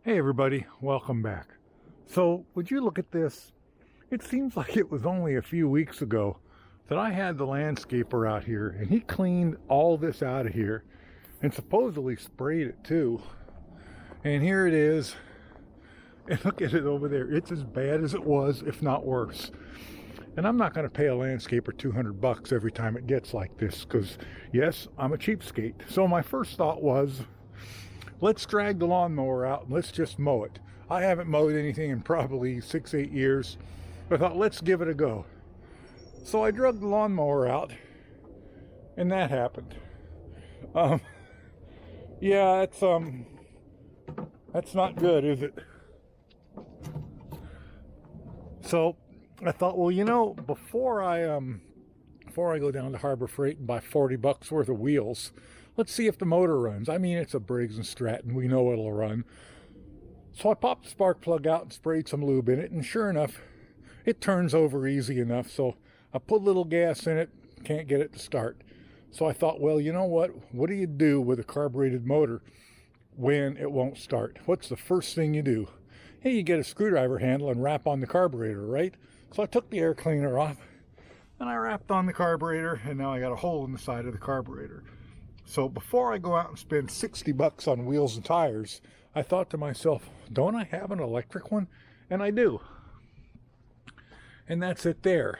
Hey everybody, welcome back. So, would you look at this? It seems like it was only a few weeks ago that I had the landscaper out here and he cleaned all this out of here and supposedly sprayed it too. And here it is. And look at it over there. It's as bad as it was, if not worse. And I'm not going to pay a landscaper $200 every time it gets like this because, yes, I'm a cheapskate. So my first thought was, let's drag the lawnmower out and let's just mow it. I haven't mowed anything in probably 6-8 years. I thought, let's give it a go. So I drug the lawnmower out and that happened. Yeah, that's not good, is it? So I thought, well, you know, before I go down to Harbor Freight and buy $40 worth of wheels, let's see if the motor runs. I mean, it's a Briggs & Stratton. We know it'll run. So I popped the spark plug out and sprayed some lube in it, and sure enough, it turns over easy enough. So I put a little gas in it, can't get it to start. So I thought, well, you know what? What do you do with a carbureted motor when it won't start? What's the first thing you do? Hey, you get a screwdriver handle and wrap on the carburetor, right? So I took the air cleaner off, and I wrapped on the carburetor, and now I got a hole in the side of the carburetor. So before I go out and spend $60 on wheels and tires, I thought to myself, don't I have an electric one? And I do. And that's it there.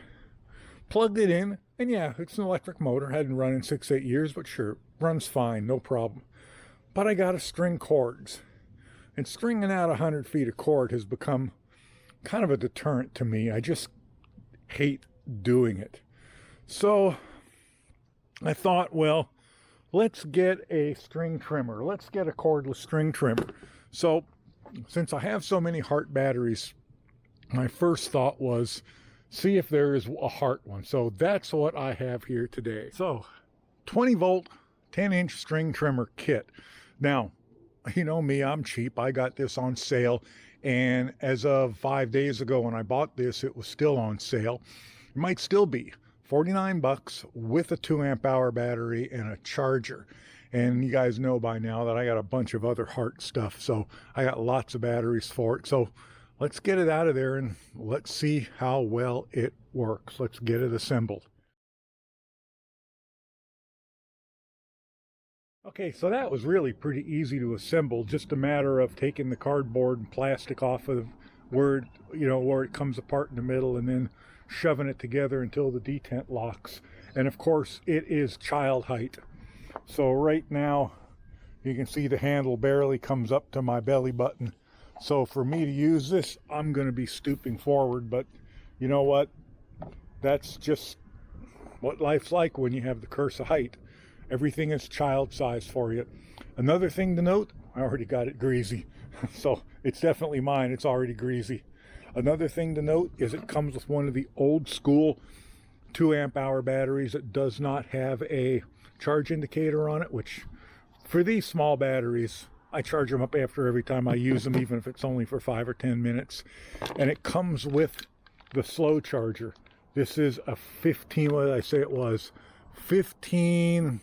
Plugged it in, and yeah, it's an electric motor. Hadn't run in 6-8 years, but sure, runs fine, no problem. But I got to string cords. And stringing out 100 feet of cord has become kind of a deterrent to me. I just hate doing it. So I thought, well, let's get a string trimmer. Let's get a cordless string trimmer. So since I have so many Hart batteries, my first thought was see if there is a Hart one. So that's what I have here today. So 20 volt, 10-inch string trimmer kit. Now, you know me, I'm cheap. I got this on sale. And as of 5 days ago when I bought this, it was still on sale. It might still be. $49 with a 2-amp-hour battery and a charger. And you guys know by now that I got a bunch of other Hart stuff, so I got lots of batteries for it. So let's get it out of there and let's see how well it works. Let's get it assembled. Okay, so that was really pretty easy to assemble. Just a matter of taking the cardboard and plastic off of where it comes apart in the middle and then shoving it together until the detent locks. And of course, it is child height. So right now, you can see the handle barely comes up to my belly button. So for me to use this, I'm going to be stooping forward. But you know what? That's just what life's like when you have the curse of height. Everything is child size for you. Another thing to note, I already got it greasy. So it's definitely mine. It's already greasy. Another thing to note is it comes with one of the old school 2-amp-hour batteries that does not have a charge indicator on it, which for these small batteries, I charge them up after every time I use them, even if it's only for 5 or 10 minutes. And it comes with the slow charger. This is a 15, what did I say it was? 15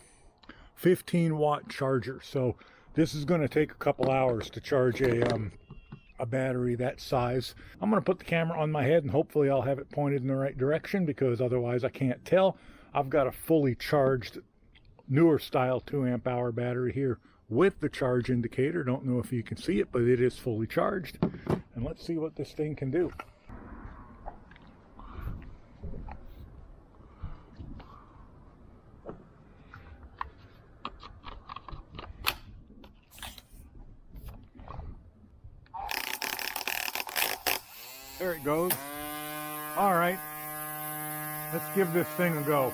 watt charger. So this is going to take a couple hours to charge a battery that size. I'm going to put the camera on my head and hopefully I'll have it pointed in the right direction because otherwise I can't tell. I've got a fully charged newer style 2-amp-hour battery here with the charge indicator. Don't know if you can see it, but it is fully charged. And let's see what this thing can do. There it goes. All right, let's give this thing a go.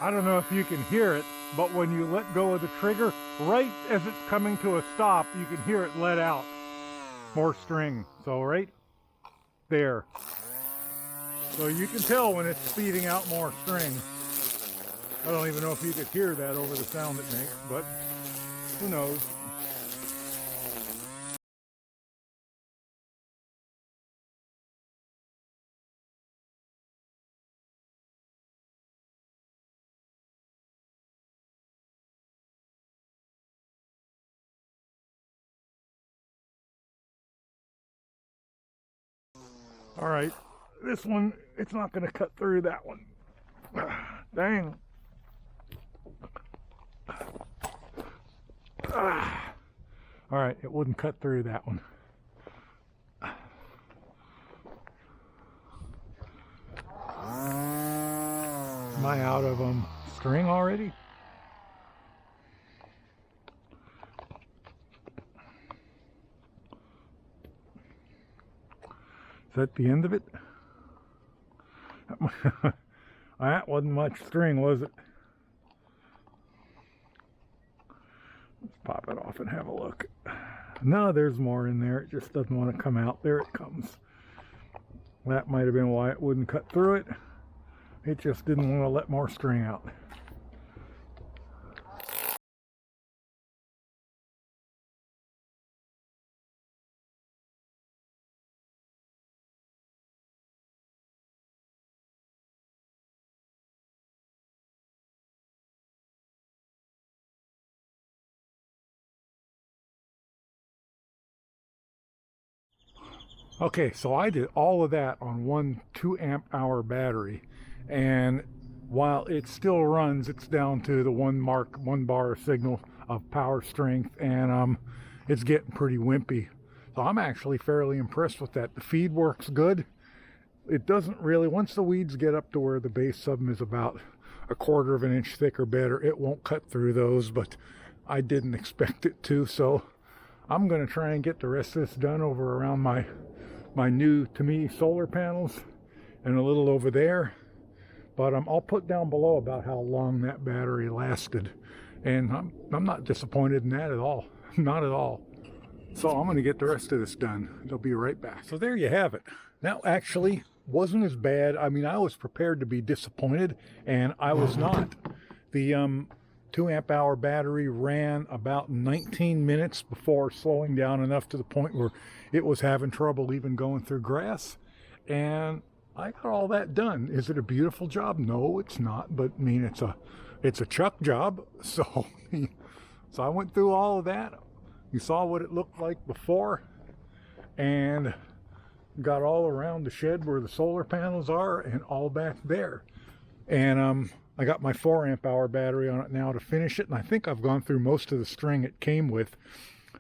I don't know if you can hear it, but when you let go of the trigger, right as it's coming to a stop, you can hear it let out more string. So right there. So you can tell when it's speeding out more string. I don't even know if you could hear that over the sound it makes, but who knows. All right, this one, it's not going to cut through that one. Dang. All right, it wouldn't cut through that one. Am I out of string already? Is that the end of it? That wasn't much string, was it? Let's pop it off and have a look. No, there's more in there. It just doesn't want to come out. There it comes. That might have been why it wouldn't cut through it. It just didn't want to let more string out. Okay, so I did all of that on one 2 amp-hour battery, and while it still runs, it's down to the one bar signal of power strength, and it's getting pretty wimpy. So I'm actually fairly impressed with that. The feed works good. It doesn't really, once the weeds get up to where the base of them is about 1/4 of an inch thick or better, it won't cut through those, but I didn't expect it to, so I'm going to try and get the rest of this done over around my new, to me, solar panels and a little over there. But I'll put down below about how long that battery lasted. And I'm not disappointed in that at all. Not at all. So I'm going to get the rest of this done. They'll be right back. So there you have it. That actually wasn't as bad. I mean, I was prepared to be disappointed, and I was not. The 2 amp-hour battery ran about 19 minutes before slowing down enough to the point where it was having trouble even going through grass, and I got all that done. Is it a beautiful job? No, it's not, but I mean, it's a chuck job. So I went through all of that. You saw what it looked like before, and got all around the shed where the solar panels are and all back there. And I got my 4 amp-hour battery on it now to finish it, and I think I've gone through most of the string it came with.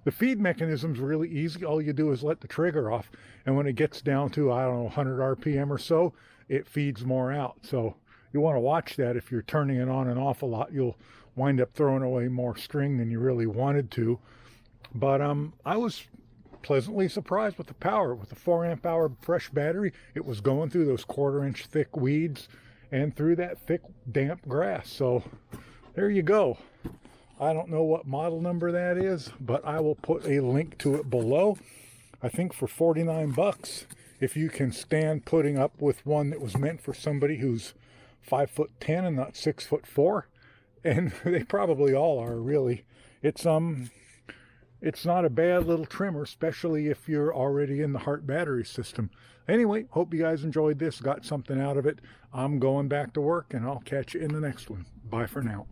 The feed mechanism's really easy. All you do is let the trigger off, and when it gets down to, I don't know, 100 RPM or so, it feeds more out. So you want to watch that. If you're turning it on and off a lot, you'll wind up throwing away more string than you really wanted to. But I was pleasantly surprised with the power. With the 4 amp-hour fresh battery, it was going through those 1/4 inch thick weeds and through that thick, damp grass. So there you go. I don't know what model number that is, but I will put a link to it below. I think for 49 bucks, if you can stand putting up with one that was meant for somebody who's 5'10" and not 6'4", and they probably all are, really. It's not a bad little trimmer, especially if you're already in the Hart battery system. Anyway, hope you guys enjoyed this, got something out of it. I'm going back to work, and I'll catch you in the next one. Bye for now.